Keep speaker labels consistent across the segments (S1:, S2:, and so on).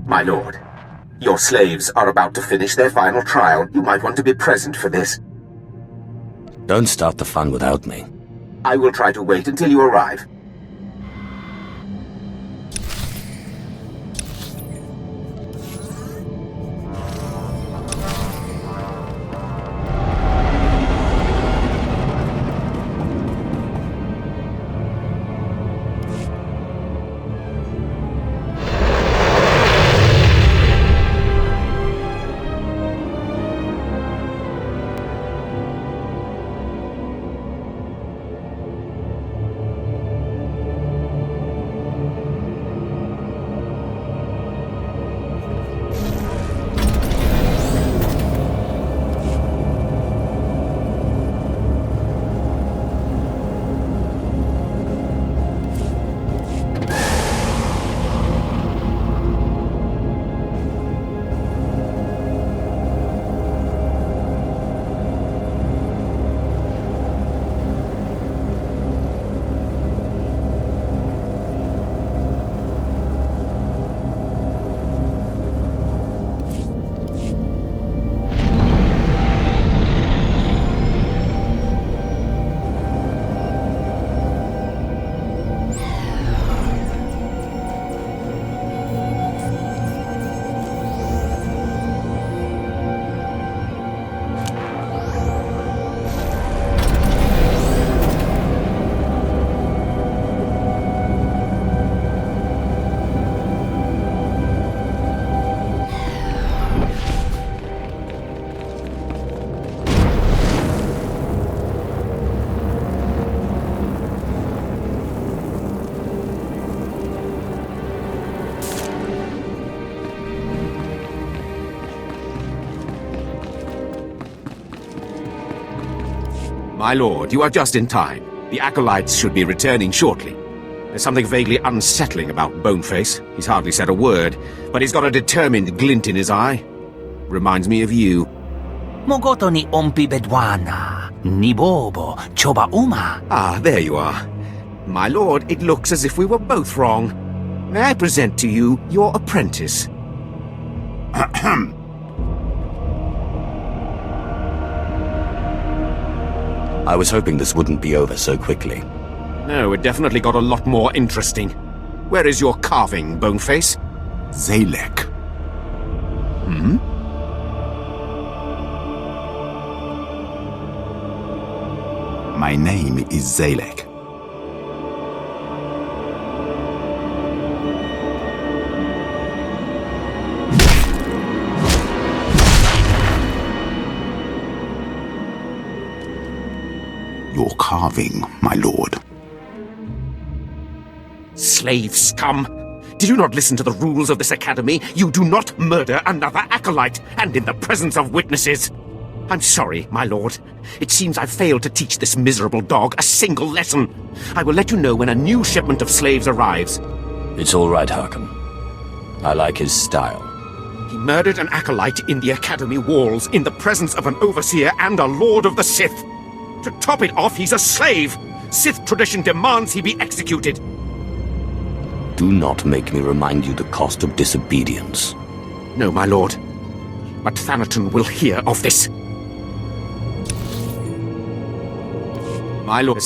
S1: My lord, your slaves are about to finish their final trial. You might want to be present for this.
S2: Don't start the fun without me.
S1: I will try to wait until you arrive.
S3: My lord, you are just in time. The acolytes should be returning shortly. There's something vaguely unsettling about Boneface. He's hardly said a word, but he's got a determined glint in his eye. Reminds me of you.
S4: Mogoto ni ompi bedwana, ni bobo, choba uma.
S3: Ah, there you are. My lord, it looks as if we were both wrong. May I present to you your apprentice?
S2: I was hoping this wouldn't be over so quickly.
S3: No, it definitely got a lot more interesting. Where is your carving, Boneface?
S5: Zalek.
S3: Hmm?
S5: My name is Zalek. Your carving, my lord.
S3: Slave scum! Did you not listen to the rules of this academy? You do not murder another acolyte, and in the presence of witnesses! I'm sorry, my lord. It seems I've failed to teach this miserable dog a single lesson. I will let you know when a new shipment of slaves arrives.
S2: It's all right, Harkham. I like his style.
S3: He murdered an acolyte in the academy walls, in the presence of an overseer and a lord of the Sith. To top it off, he's a slave! Sith tradition demands he be executed.
S2: Do not make me remind you the cost of disobedience.
S3: No, my lord. But Thanaton will hear of this. My lord,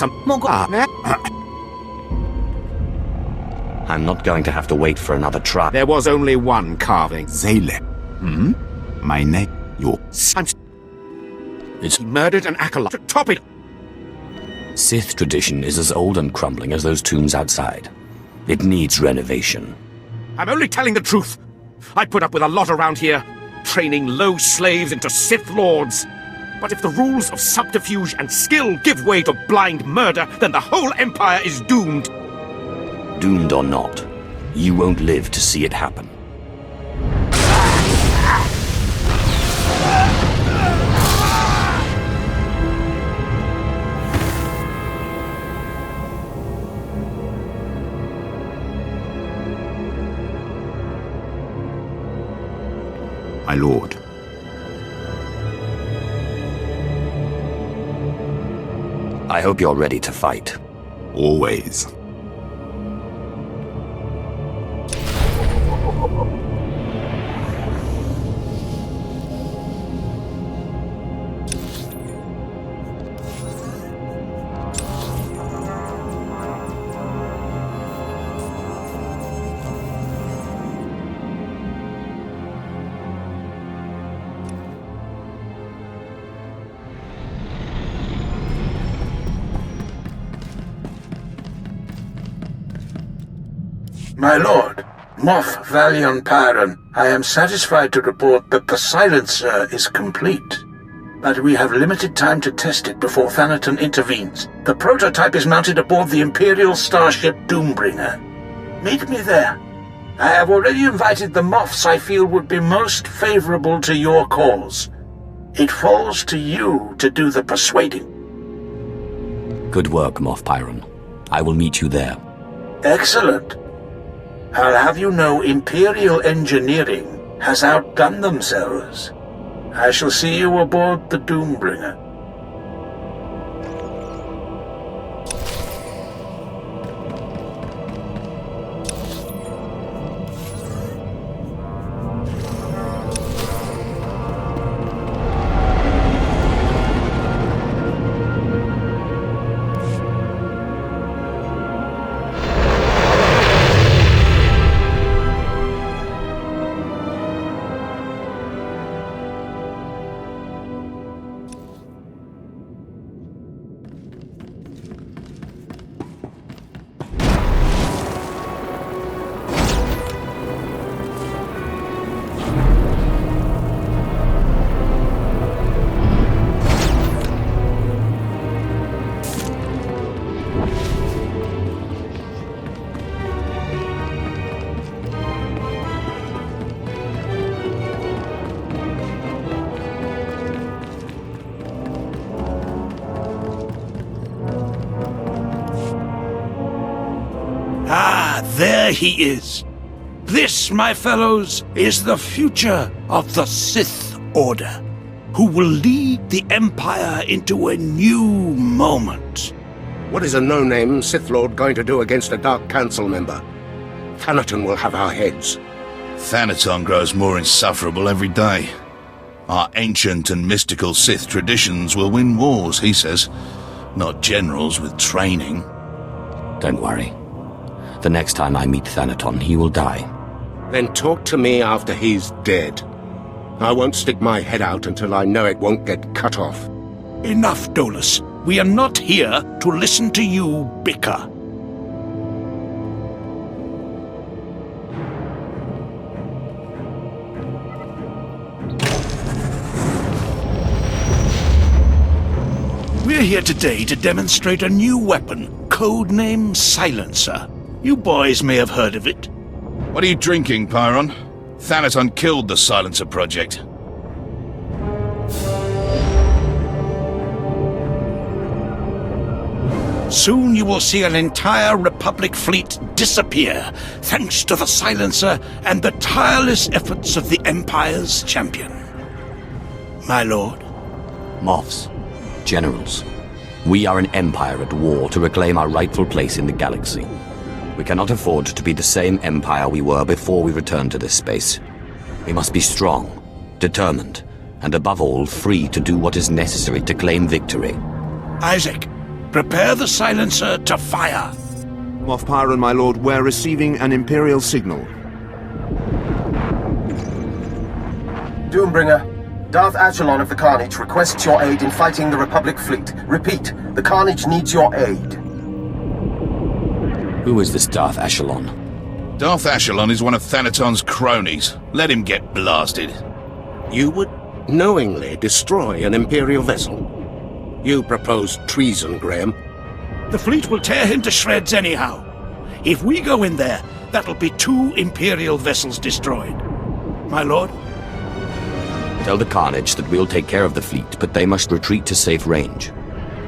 S2: I'm not going to have to wait for another trial.
S3: There was only one carving.
S5: Zalek.
S3: Hmm?
S5: My name. Your.
S3: He murdered an acolyte. To top it.
S2: Sith tradition is as old and crumbling as those tombs outside. It needs renovation.
S3: I'm only telling the truth. I put up with a lot around here, training low slaves into Sith lords. But if the rules of subterfuge and skill give way to blind murder, then the whole Empire is doomed.
S2: Doomed or not, you won't live to see it happen.
S5: My lord.
S2: I hope you're ready to fight.
S5: Always.
S6: My lord, Moff Valion Pyron, I am satisfied to report that the silencer is complete. But we have limited time to test it before Thanaton intervenes. The prototype is mounted aboard the Imperial starship Doombringer. Meet me there. I have already invited the Moffs I feel would be most favorable to your cause. It falls to you to do the persuading.
S2: Good work, Moff Pyron. I will meet you there.
S6: Excellent. I'll have you know Imperial engineering has outdone themselves. I shall see you aboard the Doombringer.
S7: There he is. This, my fellows, is the future of the Sith Order, who will lead the Empire into a new moment.
S3: What is a no-name Sith Lord going to do against a Dark Council member? Thanaton will have our heads.
S8: Thanaton grows more insufferable every day. Our ancient and mystical Sith traditions will win wars, he says. Not generals with training.
S2: Don't worry. The next time I meet Thanaton, he will die.
S3: Then talk to me after he's dead. I won't stick my head out until I know it won't get cut off.
S7: Enough, Dolus. We are not here to listen to you bicker. We're here today to demonstrate a new weapon, codename Silencer. You boys may have heard of it.
S8: What are you drinking, Pyron? Thanaton killed the Silencer project.
S7: Soon you will see an entire Republic fleet disappear, thanks to the Silencer and the tireless efforts of the Empire's champion. My lord?
S2: Moffs, generals, we are an empire at war to reclaim our rightful place in the galaxy. We cannot afford to be the same empire we were before we returned to this space. We must be strong, determined, and above all, free to do what is necessary to claim victory.
S7: Isaac, prepare the Silencer to fire.
S9: Moff Pyron, my lord, we're receiving an Imperial signal.
S1: Doombringer, Darth Achelon of the Carnage requests your aid in fighting the Republic fleet. Repeat, the Carnage needs your aid.
S2: Who is this Darth Achelon?
S8: Darth Achelon is one of Thanaton's cronies. Let him get blasted.
S3: You would knowingly destroy an Imperial vessel? You propose treason, Graham.
S7: The fleet will tear him to shreds anyhow. If we go in there, that'll be 2 Imperial vessels destroyed. My lord?
S2: Tell the Carnage that we'll take care of the fleet, but they must retreat to safe range.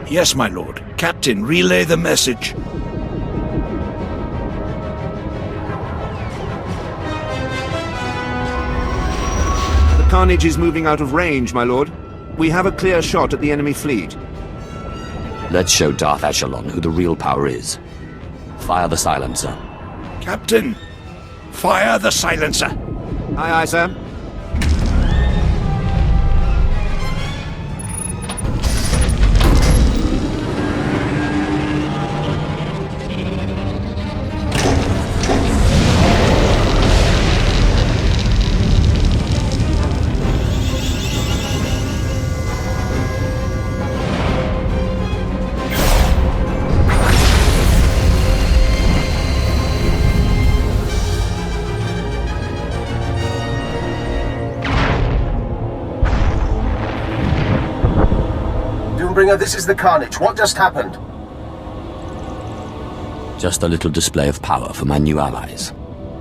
S7: Yes, my lord. Captain, relay the message.
S9: Carnage is moving out of range, my lord. We have a clear shot at the enemy fleet.
S2: Let's show Darth Achelon who the real power is. Fire the Silencer.
S7: Captain, fire the Silencer.
S9: Aye, aye, sir.
S1: Doombringer, this is the Carnage. What just happened?
S2: Just a little display of power for my new allies.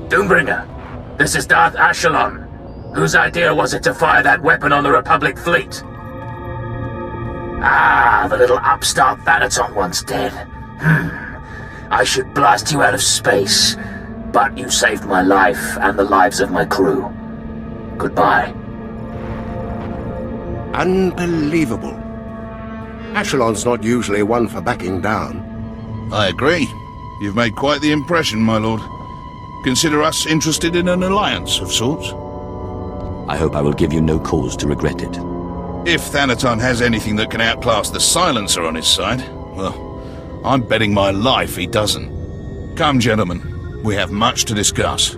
S6: Doombringer, this is Darth Ashalon. Whose idea was it to fire that weapon on the Republic fleet? Ah, the little upstart Thanaton once dead. I should blast you out of space, but you saved my life and the lives of my crew. Goodbye.
S10: Unbelievable. Ashalon's not usually one for backing down.
S8: I agree. You've made quite the impression, my lord. Consider us interested in an alliance of sorts.
S2: I hope I will give you no cause to regret it.
S8: If Thanaton has anything that can outclass the Silencer on his side, well, I'm betting my life he doesn't. Come, gentlemen. We have much to discuss.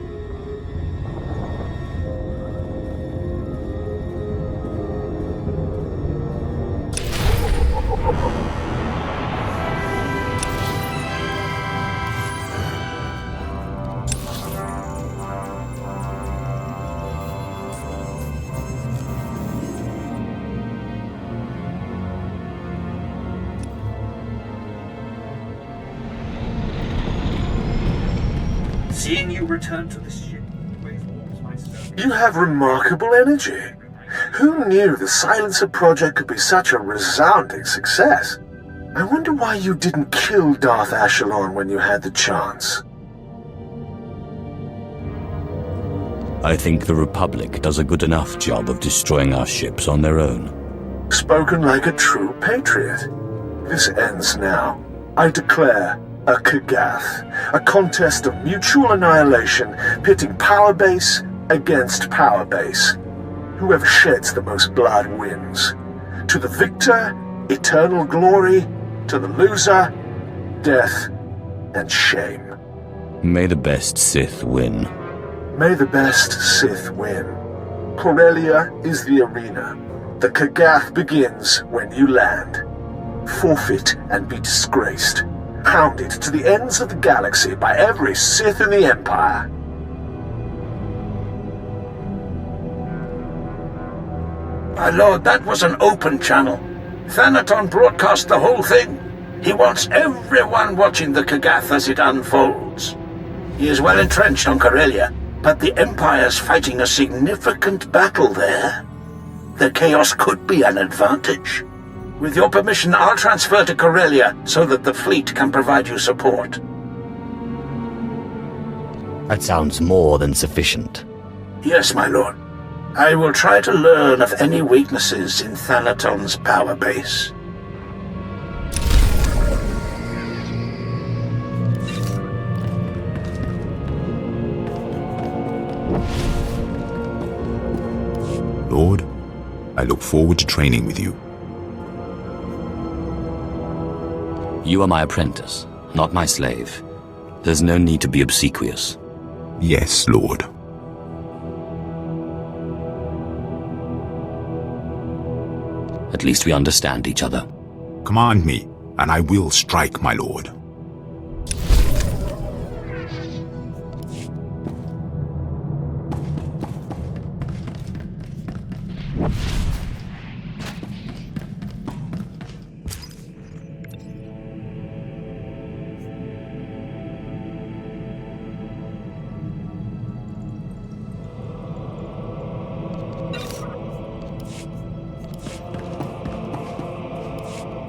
S11: Seeing you return to the ship waveforms myself.
S6: You have remarkable energy. Who knew the Silencer project could be such a resounding success? I wonder why you didn't kill Darth Ashalon when you had the chance.
S2: I think the Republic does a good enough job of destroying our ships on their own.
S6: Spoken like a true patriot. This ends now. I declare a Kagath, a contest of mutual annihilation, pitting power base against power base. Whoever sheds the most blood wins. To the victor, eternal glory. To the loser, death and shame.
S2: May the best Sith win.
S6: May the best Sith win. Corellia is the arena. The Kagath begins when you land. Forfeit and be disgraced. Hounded to the ends of the galaxy by every Sith in the Empire. My lord, that was an open channel. Thanaton broadcast the whole thing. He wants everyone watching the Kagath as it unfolds. He is well entrenched on Corellia, but the Empire's fighting a significant battle there. The chaos could be an advantage. With your permission, I'll transfer to Corellia so that the fleet can provide you support.
S2: That sounds more than sufficient.
S6: Yes, my lord. I will try to learn of any weaknesses in Thanaton's power base.
S5: Lord, I look forward to training with you.
S2: You are my apprentice, not my slave. There's no need to be obsequious.
S5: Yes, Lord.
S2: At least we understand each other.
S5: Command me, and I will strike, my lord.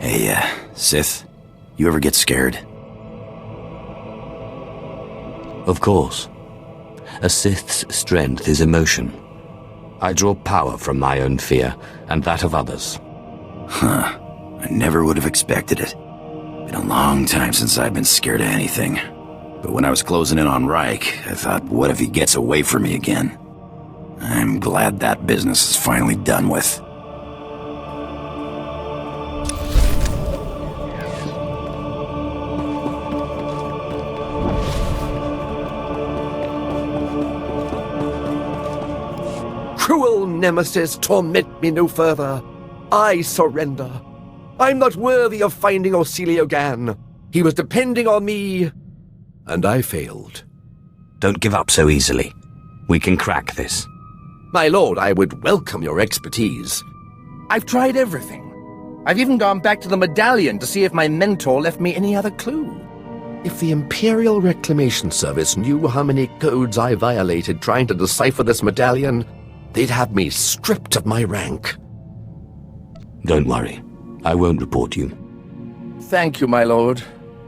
S12: Hey, Sith, you ever get scared?
S2: Of course. A Sith's strength is emotion. I draw power from my own fear, and that of others.
S12: Huh. I never would have expected it. Been a long time since I've been scared of anything. But when I was closing in on Reich, I thought, what if he gets away from me again? I'm glad that business is finally done with.
S13: Cruel nemesis, torment me no further. I surrender. I'm not worthy of finding Osilio Gan. He was depending on me, and I failed.
S2: Don't give up so easily. We can crack this.
S13: My lord, I would welcome your expertise. I've tried everything. I've even gone back to the medallion to see if my mentor left me any other clue. If the Imperial Reclamation Service knew how many codes I violated trying to decipher this medallion, they'd have me stripped of my rank.
S2: Don't worry. I won't report you.
S13: Thank you, my lord.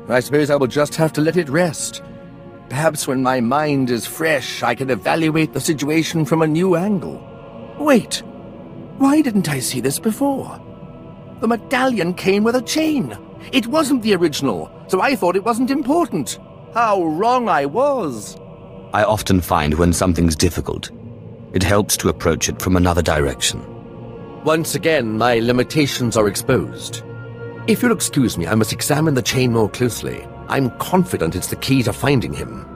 S13: I suppose I will just have to let it rest. Perhaps when my mind is fresh, I can evaluate the situation from a new angle. Wait, why didn't I see this before? The medallion came with a chain. It wasn't the original, so I thought it wasn't important. How wrong I was.
S2: I often find when something's difficult, it helps to approach it from another direction.
S13: Once again, my limitations are exposed. If you'll excuse me, I must examine the chain more closely. I'm confident it's the key to finding him.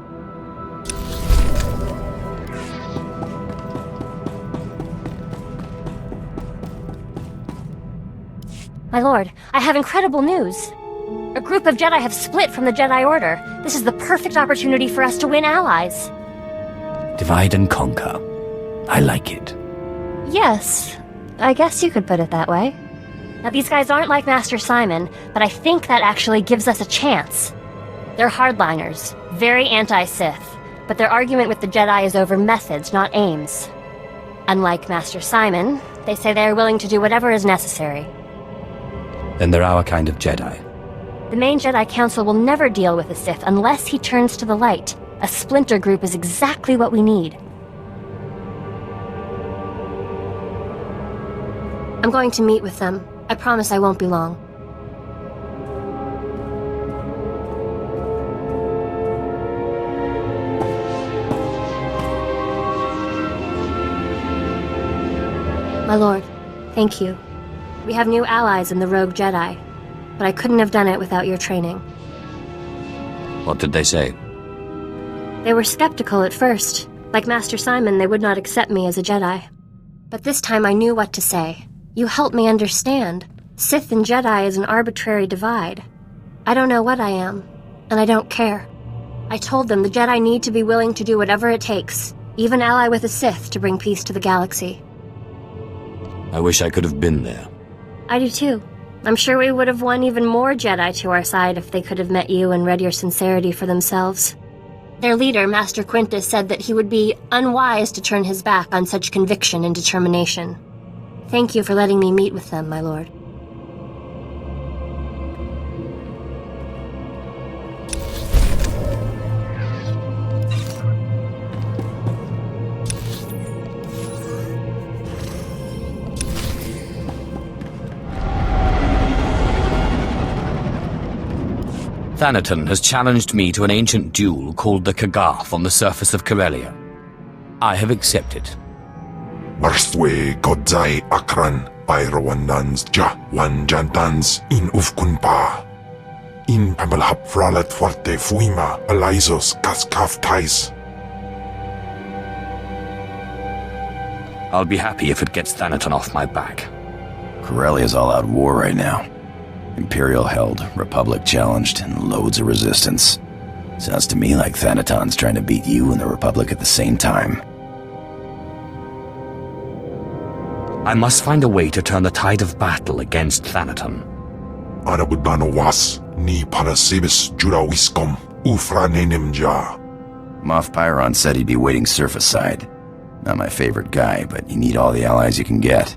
S14: My lord, I have incredible news. A group of Jedi have split from the Jedi Order. This is the perfect opportunity for us to win allies.
S4: Divide and conquer. I like it.
S14: Yes, I guess you could put it that way. Now, these guys aren't like Master Simon, but I think that actually gives us a chance. They're hardliners, very anti-Sith, but their argument with the Jedi is over methods, not aims. Unlike Master Simon, they say they are willing to do whatever is necessary.
S4: Then they're our kind of Jedi.
S14: The main Jedi Council will never deal with the Sith unless he turns to the light. A splinter group is exactly what we need. I'm going to meet with them. I promise I won't be long. My lord, thank you. We have new allies in the Rogue Jedi, but I couldn't have done it without your training.
S2: What did they say?
S14: They were skeptical at first. Like Master Simon, they would not accept me as a Jedi. But this time I knew what to say. You helped me understand. Sith and Jedi is an arbitrary divide. I don't know what I am, and I don't care. I told them the Jedi need to be willing to do whatever it takes, even ally with a Sith to bring peace to the galaxy.
S2: I wish I could have been there.
S14: I do too. I'm sure we would have won even more Jedi to our side if they could have met you and read your sincerity for themselves. Their leader, Master Quintus, said that he would be unwise to turn his back on such conviction and determination. Thank you for letting me meet with them, my lord.
S2: Thanaton has challenged me to an ancient duel called the Kagath on the surface of Corellia. I have accepted.
S5: Marstwe godzai akran pyrawandans ja wanjantans in ufkunpa. In pamalhap fralat forte fuima alizos kaskaftais.
S2: I'll be happy if it gets Thanaton off my back.
S12: Corellia's all-out war right now. Imperial held, Republic challenged, and loads of resistance. Sounds to me like Thanaton's trying to beat you and the Republic at the same time.
S2: I must find a way to turn the tide of battle against Thanaton.
S5: Anabudano was ni parasibis jurawiskom ufranenemja.
S12: Moff Pyron said he'd be waiting surface side. Not my favorite guy, but you need all the allies you can get.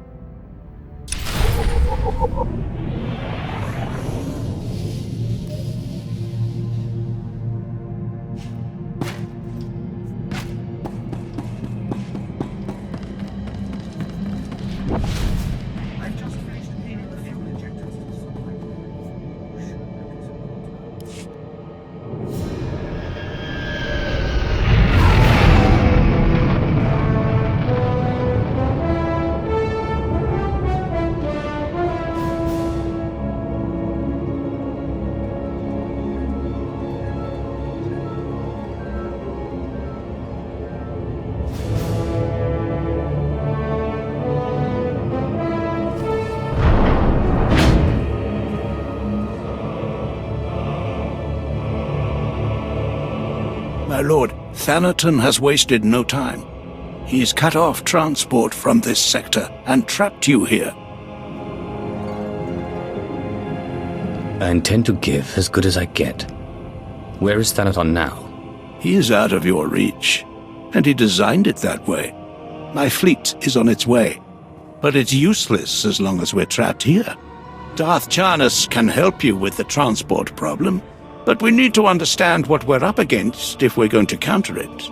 S7: My lord, Thanaton has wasted no time. He's cut off transport from this sector and trapped you here.
S2: I intend to give as good as I get. Where is Thanaton now?
S7: He is out of your reach, and he designed it that way. My fleet is on its way, but it's useless as long as we're trapped here. Darth Charnas can help you with the transport problem, but we need to understand what we're up against if we're going to counter it.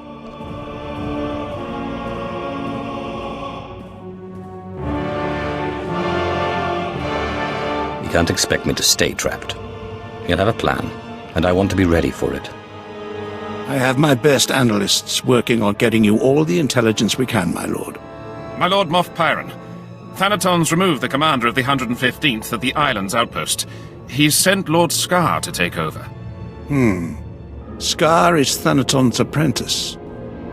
S2: You can't expect me to stay trapped. You'll have a plan, and I want to be ready for it.
S7: I have my best analysts working on getting you all the intelligence we can, my lord.
S15: My lord Moff Pyron, Thanaton's removed the commander of the 115th at the island's outpost. He's sent Lord Scar to take over.
S7: Scar is Thanaton's apprentice.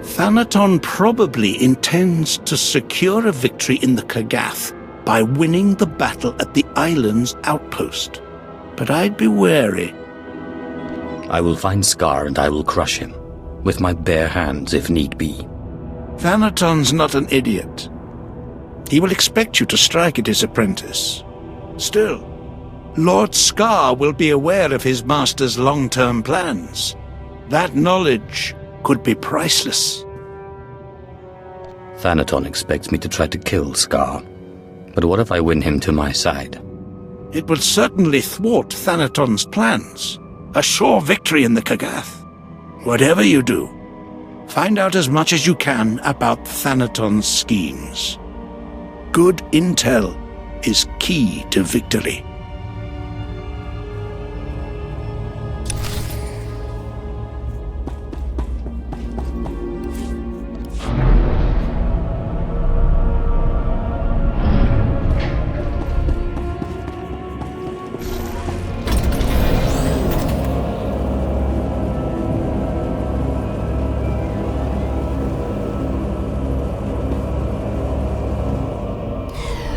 S7: Thanaton probably intends to secure a victory in the Kagath by winning the battle at the island's outpost. But I'd be wary.
S2: I will find Scar and I will crush him. With my bare hands, if need be.
S7: Thanaton's not an idiot. He will expect you to strike at his apprentice. Still, Lord Scar will be aware of his master's long-term plans. That knowledge could be priceless.
S2: Thanaton expects me to try to kill Scar. But what if I win him to my side?
S7: It will certainly thwart Thanaton's plans. A sure victory in the Kagath. Whatever you do, find out as much as you can about Thanaton's schemes. Good intel is key to victory.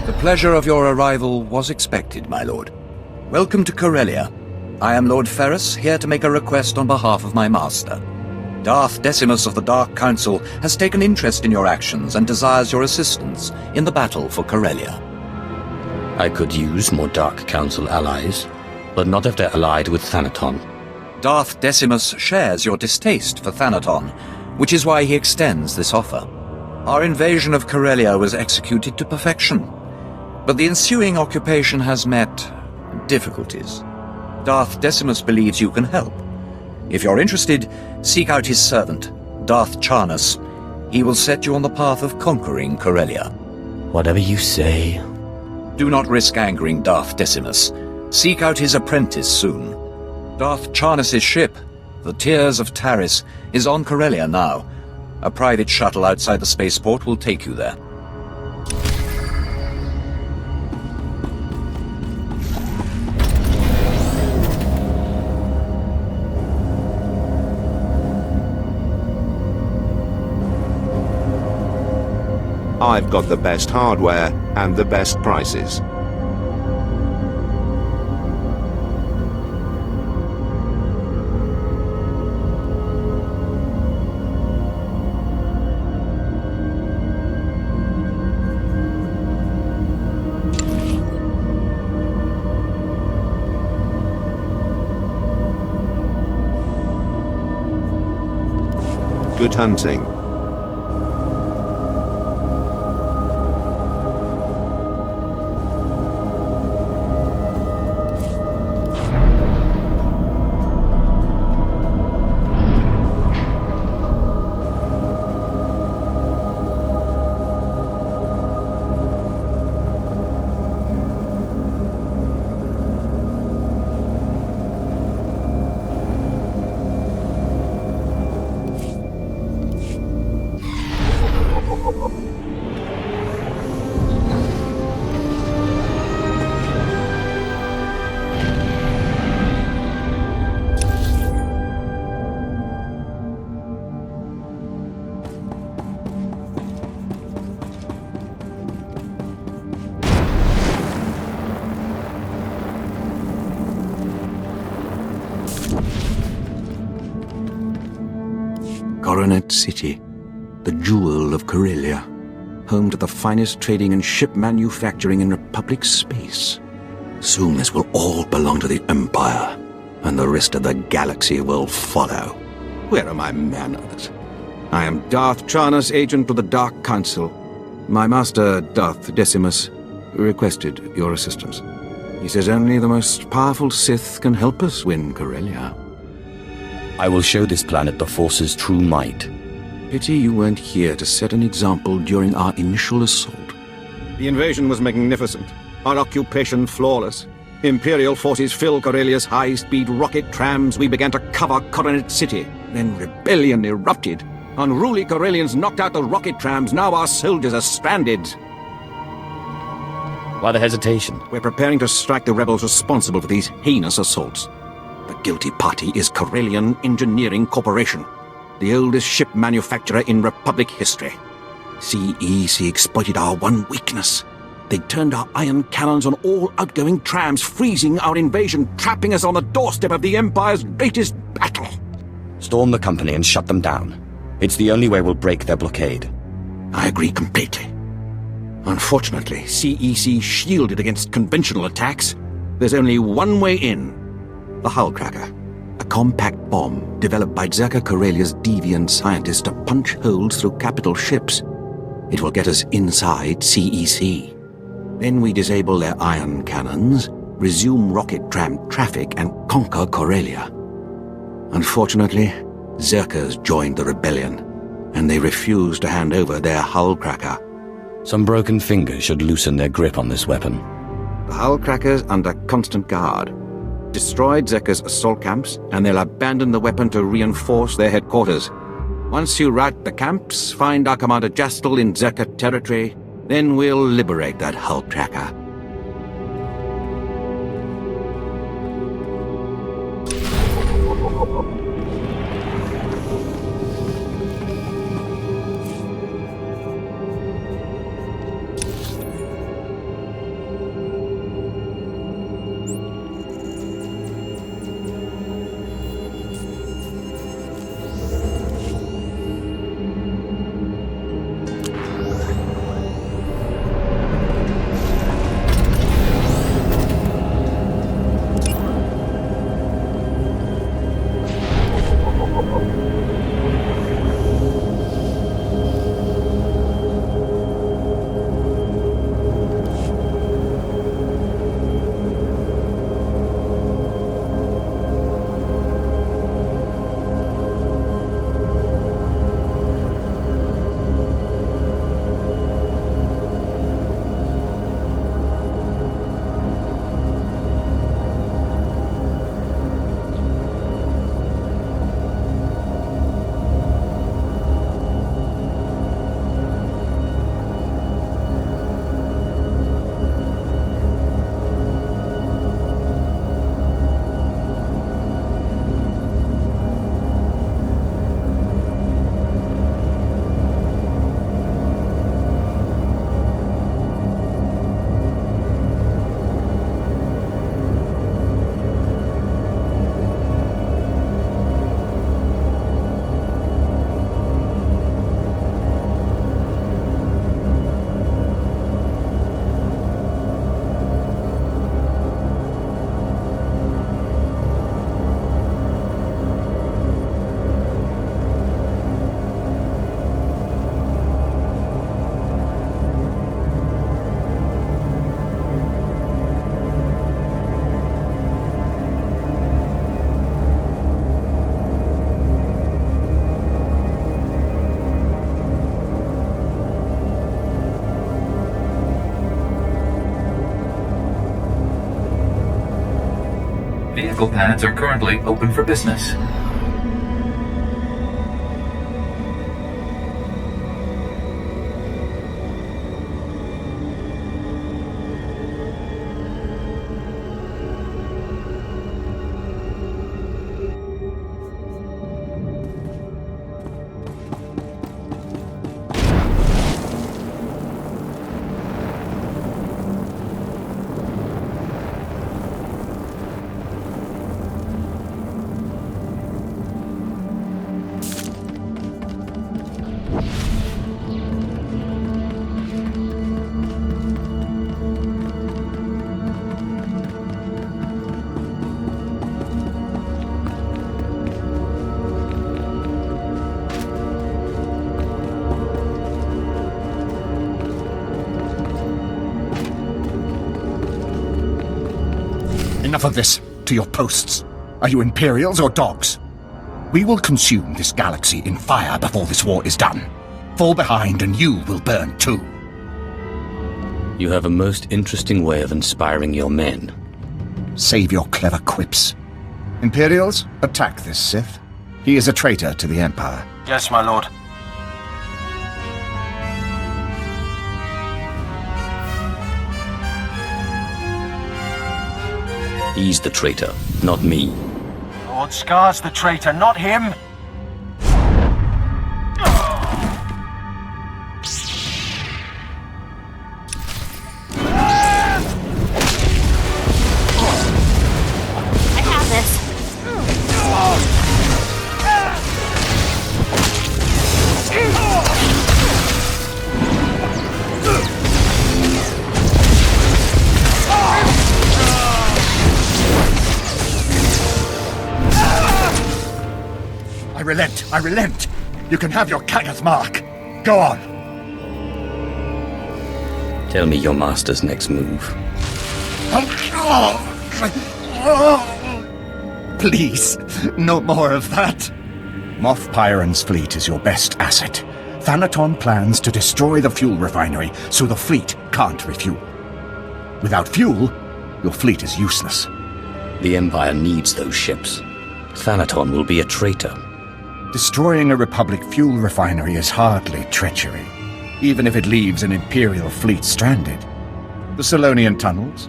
S16: The pleasure of your arrival was expected, my lord. Welcome to Corellia. I am Lord Ferrus, here to make a request on behalf of my master. Darth Decimus of the Dark Council has taken interest in your actions and desires your assistance in the battle for Corellia.
S2: I could use more Dark Council allies, but not if they're allied with Thanaton.
S16: Darth Decimus shares your distaste for Thanaton, which is why he extends this offer. Our invasion of Corellia was executed to perfection, but the ensuing occupation has met difficulties. Darth Decimus believes you can help. If you're interested, seek out his servant, Darth Charnas. He will set you on the path of conquering Corellia.
S2: Whatever you say.
S16: Do not risk angering Darth Decimus. Seek out his apprentice soon. Darth Charnas' ship, the Tears of Taris, is on Corellia now. A private shuttle outside the spaceport will take you there.
S9: I've got the best hardware and the best prices. Good hunting.
S17: Coronet City, the jewel of Corellia, home to the finest trading and ship manufacturing in Republic space. Soon this will all belong to the Empire, and the rest of the galaxy will follow. Where are my manners?
S9: I am Darth Charnas, agent of the Dark Council. My master, Darth Decimus, requested your assistance. He says only the most powerful Sith can help us win Corellia.
S2: I will show this planet the Force's true might.
S17: Pity you weren't here to set an example during our initial assault.
S9: The invasion was magnificent. Our occupation flawless. Imperial forces filled Corellia's high-speed rocket trams. We began to cover Coronet City. Then rebellion erupted. Unruly Corellians knocked out the rocket trams. Now our soldiers are stranded.
S2: Why the hesitation?
S9: We're preparing to strike the rebels responsible for these heinous assaults. The guilty party is Corellian Engineering Corporation, the oldest ship manufacturer in Republic history. CEC exploited our one weakness. They turned our ion cannons on all outgoing trams, freezing our invasion, trapping us on the doorstep of the Empire's greatest battle.
S2: Storm the company and shut them down. It's the only way we'll break their blockade.
S9: I agree completely. Unfortunately, CEC shielded against conventional attacks. There's only one way in. The Hull Cracker. A compact bomb developed by Zerka Corellia's deviant scientists to punch holes through capital ships. It will get us inside CEC. Then we disable their ion cannons, resume rocket tram traffic, and conquer Corellia. Unfortunately, Zerkers joined the rebellion, and they refused to hand over their Hull Cracker.
S2: Some broken fingers should loosen their grip on this weapon.
S9: The Hull Cracker's under constant guard. Destroyed Zerka's assault camps, and they'll abandon the weapon to reinforce their headquarters. Once you rout the camps, find our Commander Jastel in Zerka territory, then we'll liberate that Hull Cracker.
S18: Vehicle pads are currently open for business.
S19: Enough of this. To your posts. Are you Imperials or dogs? We will consume this galaxy in fire before this war is done. Fall behind and you will burn too.
S2: You have a most interesting way of inspiring your men.
S19: Save your clever quips. Imperials, attack this Sith. He is a traitor to the Empire.
S1: Yes, my lord.
S2: He's the traitor, not me.
S1: Lord Scar's the traitor, not him!
S14: I have this.
S19: I relent, I relent. You can have your Kagath mark. Go on.
S2: Tell me your master's next move.
S19: Please, no more of that. Moff Pyron's fleet is your best asset. Thanaton plans to destroy the fuel refinery so the fleet can't refuel. Without fuel, your fleet is useless.
S2: The Empire needs those ships. Thanaton will be a traitor.
S19: Destroying a Republic fuel refinery is hardly treachery, even if it leaves an Imperial fleet stranded. The Solonian tunnels?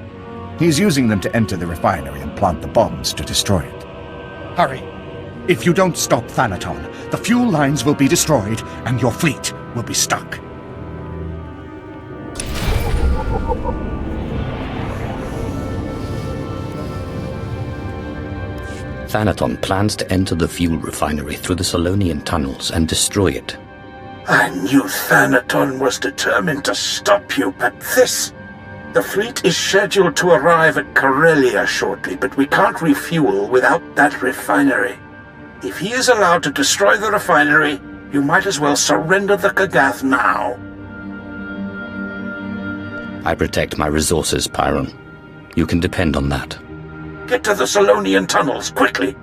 S19: He's using them to enter the refinery and plant the bombs to destroy it. Hurry! If you don't stop Thanaton, the fuel lines will be destroyed and your fleet will be stuck.
S2: Thanaton plans to enter the fuel refinery through the Solonian tunnels and destroy it.
S6: I knew Thanaton was determined to stop you, but this... The fleet is scheduled to arrive at Corellia shortly, but we can't refuel without that refinery. If he is allowed to destroy the refinery, you might as well surrender the Kagath now.
S2: I protect my resources, Pyron. You can depend on that.
S6: Get to the Solonian tunnels, quickly!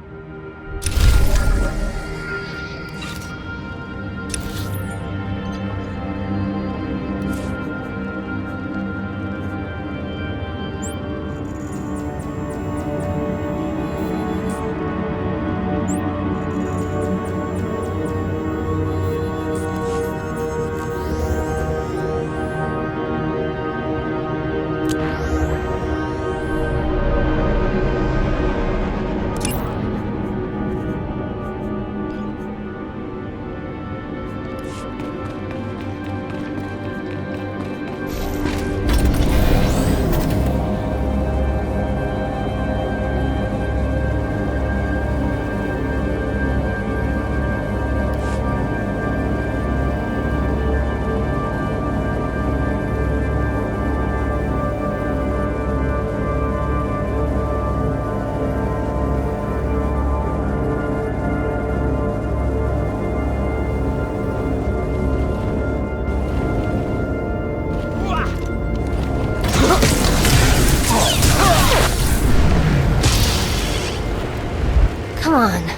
S14: Come on.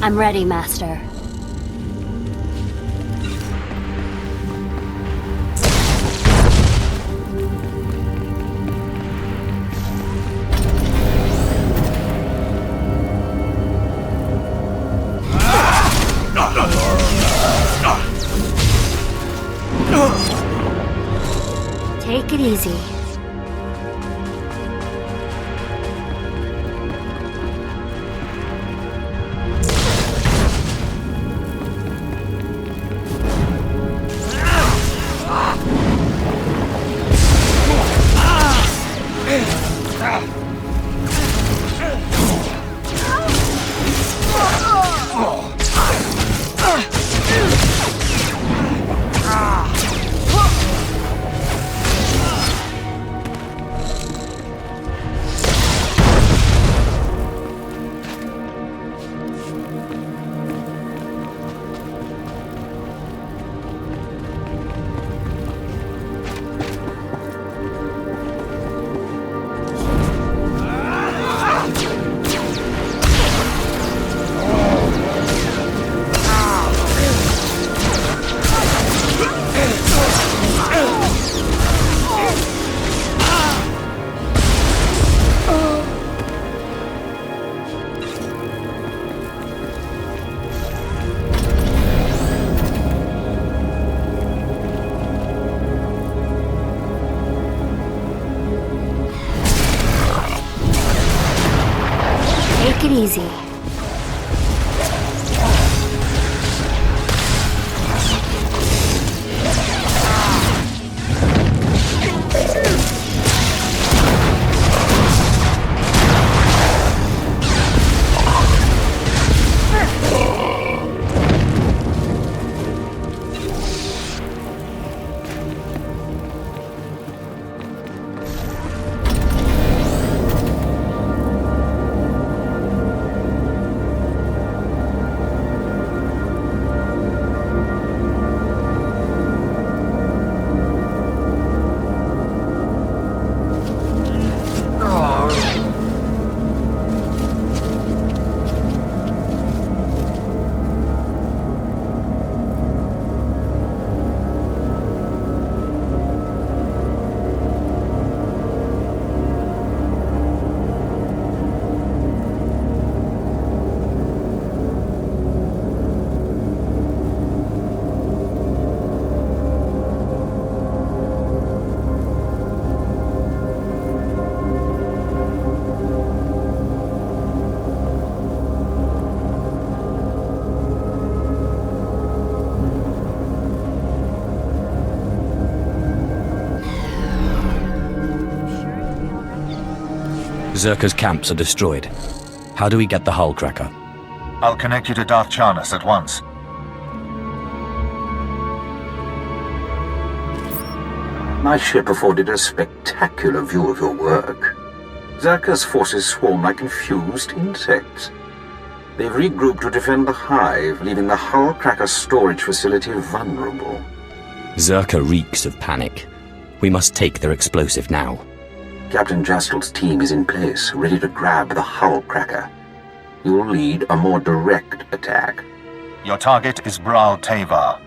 S14: I'm ready, Master. Take it easy. easy.
S2: Zerka's camps are destroyed. How do we get the hull cracker?
S20: I'll connect you to Darth Charnas at once.
S6: My ship afforded a spectacular view of your work. Zerka's forces swarm like confused insects. They've regrouped to defend the hive, leaving the hull cracker storage facility vulnerable.
S2: Zerka reeks of panic. We must take their explosive now.
S6: Captain Jastel's team is in place, ready to grab the hull cracker. You'll lead a more direct attack.
S20: Your target is Bral Tevar.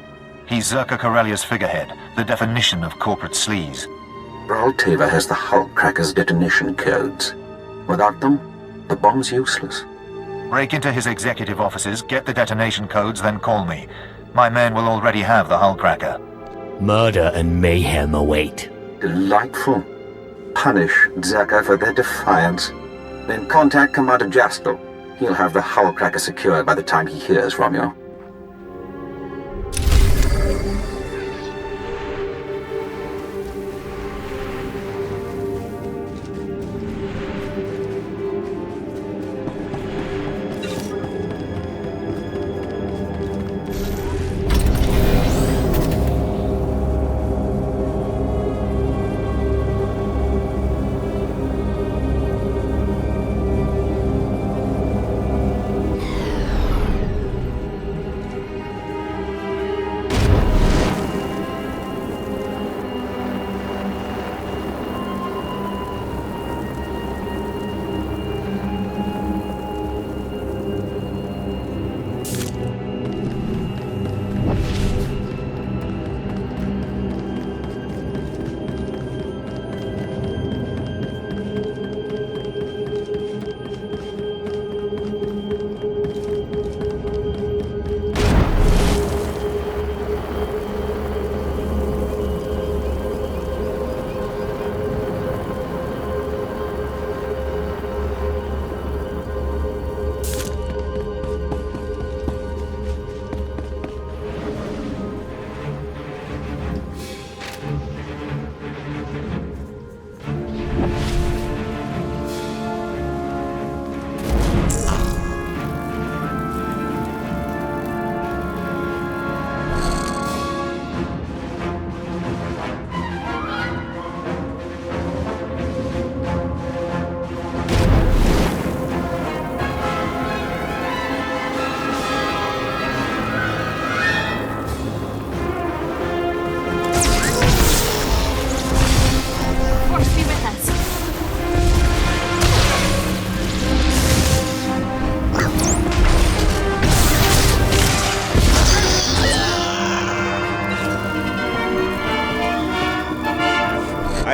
S20: He's Zerka Corellia's figurehead, the definition of corporate sleaze.
S6: Bral Tevar has the hull cracker's detonation codes. Without them, the bomb's useless.
S20: Break into his executive offices, get the detonation codes, then call me. My men will already have the hull cracker.
S4: Murder and mayhem await.
S6: Delightful. Punish Zerka for their defiance. Then contact Commander Jastel. He'll have the hull cracker secured by the time he hears from you.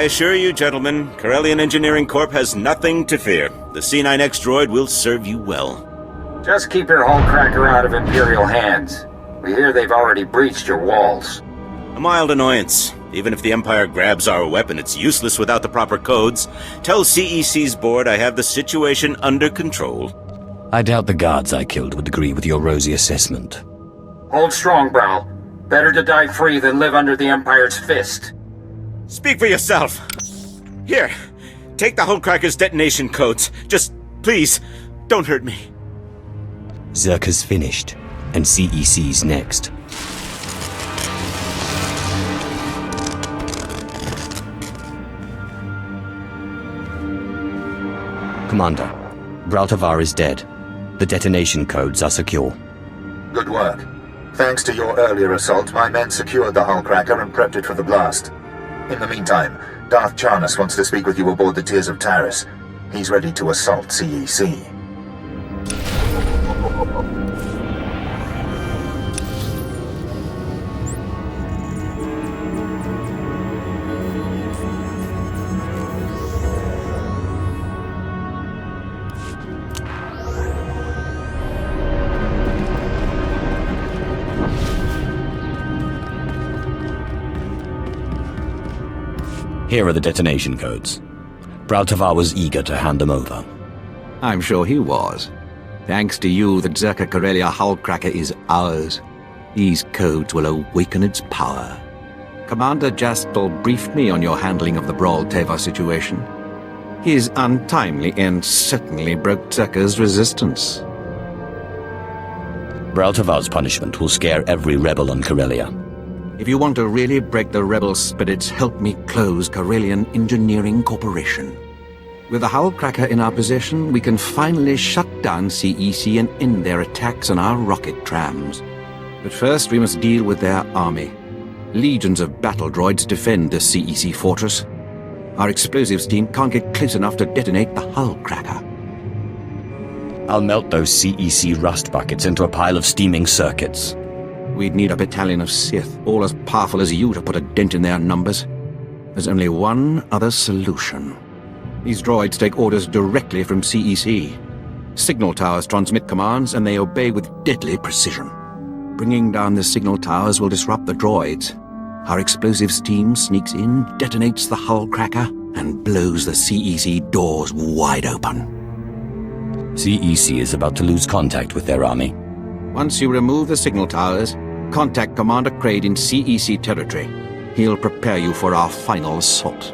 S21: I assure you, gentlemen, Corellian Engineering Corp has nothing to fear. The C9X droid will serve you well.
S22: Just keep your hull cracker out of Imperial hands. We hear they've already breached your walls.
S21: A mild annoyance. Even if the Empire grabs our weapon, it's useless without the proper codes. Tell CEC's board I have the situation under control.
S2: I doubt the guards I killed would agree with your rosy assessment.
S22: Hold strong, Browl. Better to die free than live under the Empire's fist.
S21: Speak for yourself. Here, take the Hullcracker's detonation codes. Just, please, don't hurt me.
S2: Zerka's finished, and CEC's next. Commander, Braltavar is dead. The detonation codes are secure.
S20: Good work. Thanks to your earlier assault, my men secured the Hullcracker and prepped it for the blast. In the meantime, Darth Charnas wants to speak with you aboard the Tears of Taris. He's ready to assault CEC.
S2: Here are the detonation codes. Braltavar was eager to hand them over.
S9: I'm sure he was. Thanks to you, the Zerka Corellia Hullcracker is ours. These codes will awaken its power. Commander Jastel briefed me on your handling of the Brawl Teva situation. His untimely end certainly broke Zerka's resistance.
S2: Braltavar's punishment will scare every rebel on Corellia.
S9: If you want to really break the rebel spirits, help me close Corellian Engineering Corporation. With the Hullcracker in our possession, we can finally shut down CEC and end their attacks on our rocket trams. But first we must deal with their army. Legions of battle droids defend the CEC fortress. Our explosives team can't get close enough to detonate the Hullcracker.
S2: I'll melt those CEC rust buckets into a pile of steaming circuits.
S9: We'd need a battalion of Sith, all as powerful as you, to put a dent in their numbers. There's only one other solution. These droids take orders directly from CEC. Signal towers transmit commands, and they obey with deadly precision. Bringing down the signal towers will disrupt the droids. Our explosives team sneaks in, detonates the Hullcracker, and blows the CEC doors wide open.
S2: CEC is about to lose contact with their army.
S9: Once you remove the signal towers, contact Commander Kraid in CEC territory. He'll prepare you for our final assault.